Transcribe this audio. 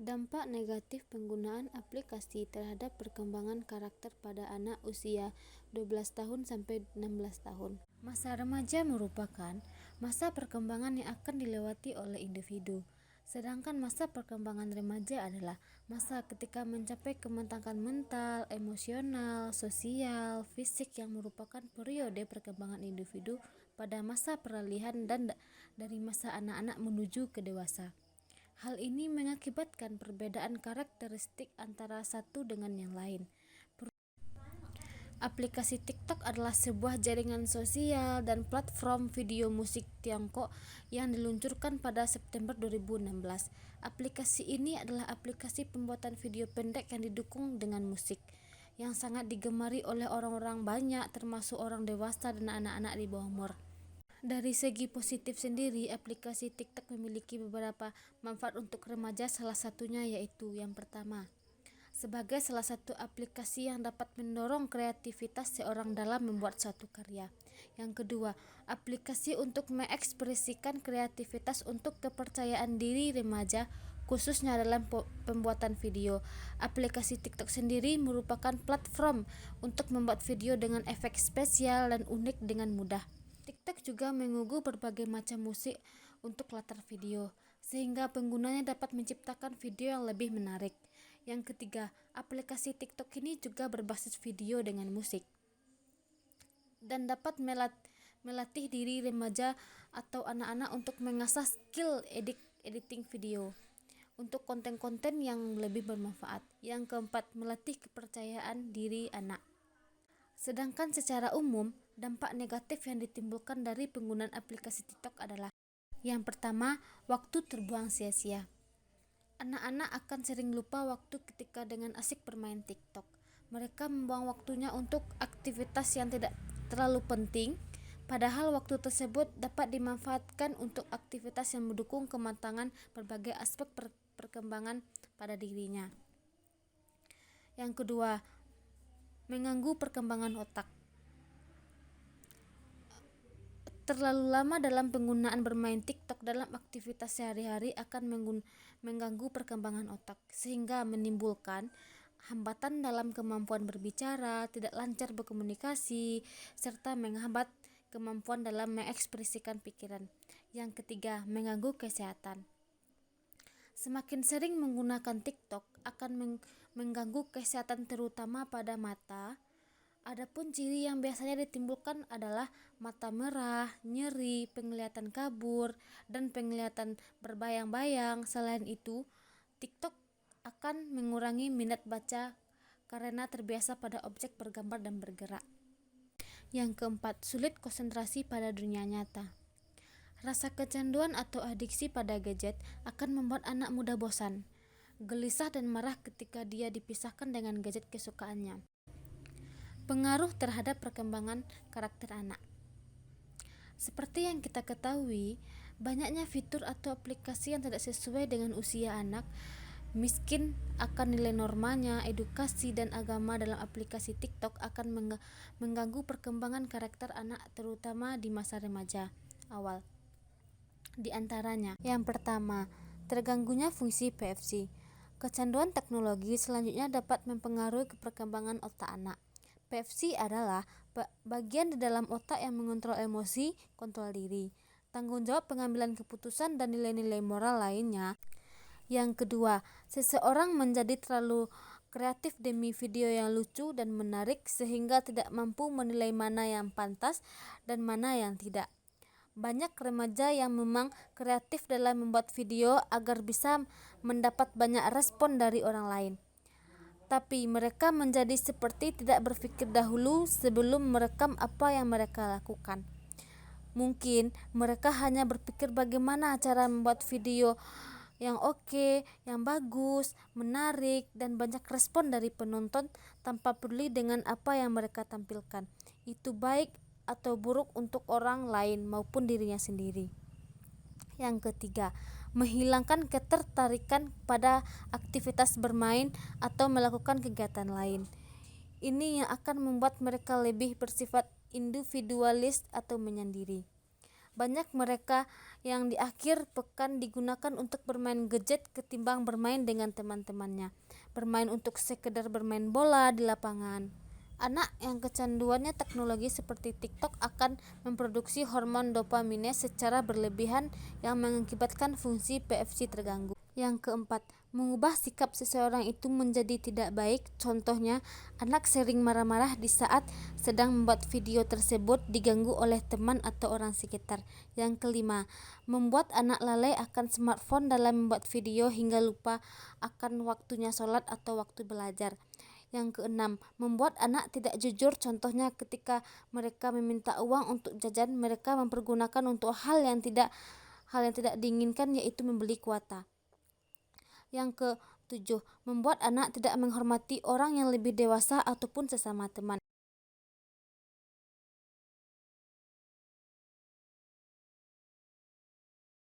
Dampak negatif penggunaan aplikasi terhadap perkembangan karakter pada anak usia 12 tahun sampai 16 tahun. Masa remaja merupakan masa perkembangan yang akan dilewati oleh individu. Sedangkan masa perkembangan remaja adalah masa ketika mencapai kematangan mental, emosional, sosial, fisik yang merupakan periode perkembangan individu pada masa peralihan dan dari masa anak-anak menuju ke dewasa. Hal ini mengakibatkan perbedaan karakteristik antara satu dengan yang lain. Aplikasi TikTok adalah sebuah jaringan sosial dan platform video musik Tiongkok yang diluncurkan pada September 2016. Aplikasi ini adalah aplikasi pembuatan video pendek yang didukung dengan musik, yang sangat digemari oleh orang-orang banyak, termasuk orang dewasa dan anak-anak di bawah umur. Dari segi positif sendiri, aplikasi TikTok memiliki beberapa manfaat untuk remaja, salah satunya yaitu yang pertama, sebagai salah satu aplikasi yang dapat mendorong kreativitas seorang dalam membuat suatu karya. Yang kedua, aplikasi untuk mengekspresikan kreativitas untuk kepercayaan diri remaja, khususnya dalam pembuatan video. Aplikasi TikTok sendiri merupakan platform untuk membuat video dengan efek spesial dan unik dengan mudah. TikTok juga mengunggah berbagai macam musik untuk latar video, sehingga penggunanya dapat menciptakan video yang lebih menarik. Yang ketiga, aplikasi TikTok ini juga berbasis video dengan musik dan dapat melatih diri remaja atau anak-anak untuk mengasah skill editing video untuk konten-konten yang lebih bermanfaat. Yang keempat, melatih kepercayaan diri anak. Sedangkan secara umum, dampak negatif yang ditimbulkan dari penggunaan aplikasi TikTok adalah: yang pertama, waktu terbuang sia-sia. Anak-anak akan sering lupa waktu ketika dengan asik bermain TikTok. Mereka membuang waktunya untuk aktivitas yang tidak terlalu penting, padahal waktu tersebut dapat dimanfaatkan untuk aktivitas yang mendukung kematangan berbagai aspek perkembangan pada dirinya. Yang kedua, mengganggu perkembangan otak. Terlalu lama dalam penggunaan bermain TikTok dalam aktivitas sehari-hari akan mengganggu perkembangan otak, sehingga menimbulkan hambatan dalam kemampuan berbicara, tidak lancar berkomunikasi, serta menghambat kemampuan dalam mengekspresikan pikiran. Yang ketiga, mengganggu kesehatan. Semakin sering menggunakan TikTok akan mengganggu kesehatan, terutama pada mata. Adapun ciri yang biasanya ditimbulkan adalah mata merah, nyeri, penglihatan kabur, dan penglihatan berbayang-bayang. Selain itu, TikTok akan mengurangi minat baca karena terbiasa pada objek bergambar dan bergerak. Yang keempat, sulit konsentrasi pada dunia nyata. Rasa kecanduan atau adiksi pada gadget akan membuat anak mudah bosan, gelisah, dan marah ketika dia dipisahkan dengan gadget kesukaannya. Pengaruh terhadap perkembangan karakter anak. Seperti yang kita ketahui, banyaknya fitur atau aplikasi yang tidak sesuai dengan usia anak, miskin akan nilai normalnya, edukasi, dan agama dalam aplikasi TikTok akan mengganggu perkembangan karakter anak, terutama di masa remaja awal. Di antaranya, yang pertama, terganggunya fungsi PFC. Kecanduan teknologi selanjutnya dapat mempengaruhi perkembangan otak anak. PFC adalah bagian di dalam otak yang mengontrol emosi, kontrol diri, tanggung jawab pengambilan keputusan, dan nilai-nilai moral lainnya. Yang kedua, seseorang menjadi terlalu kreatif demi video yang lucu dan menarik sehingga tidak mampu menilai mana yang pantas dan mana yang tidak. Banyak remaja yang memang kreatif dalam membuat video agar bisa mendapat banyak respon dari orang lain. Tapi mereka menjadi seperti tidak berpikir dahulu sebelum merekam apa yang mereka lakukan. Mungkin mereka hanya berpikir bagaimana cara membuat video yang oke, yang bagus, menarik, dan banyak respon dari penonton tanpa peduli dengan apa yang mereka tampilkan. Itu baik atau buruk untuk orang lain maupun dirinya sendiri. Yang ketiga, menghilangkan ketertarikan pada aktivitas bermain atau melakukan kegiatan lain. Ini yang akan membuat mereka lebih bersifat individualis atau menyendiri. Banyak mereka yang di akhir pekan digunakan untuk bermain gadget ketimbang bermain dengan teman-temannya, bermain untuk sekedar bermain bola di lapangan. Anak yang kecanduannya teknologi seperti TikTok akan memproduksi hormon dopamine secara berlebihan yang mengakibatkan fungsi PFC terganggu. Yang keempat, mengubah sikap seseorang itu menjadi tidak baik. Contohnya, anak sering marah-marah di saat sedang membuat video tersebut diganggu oleh teman atau orang sekitar. Yang kelima, membuat anak lalai akan smartphone dalam membuat video hingga lupa akan waktunya sholat atau waktu belajar. Yang keenam, membuat anak tidak jujur. Contohnya ketika mereka meminta uang untuk jajan, mereka mempergunakan untuk hal yang tidak diinginkan, yaitu membeli kuota. Yang ketujuh, membuat anak tidak menghormati orang yang lebih dewasa ataupun sesama teman.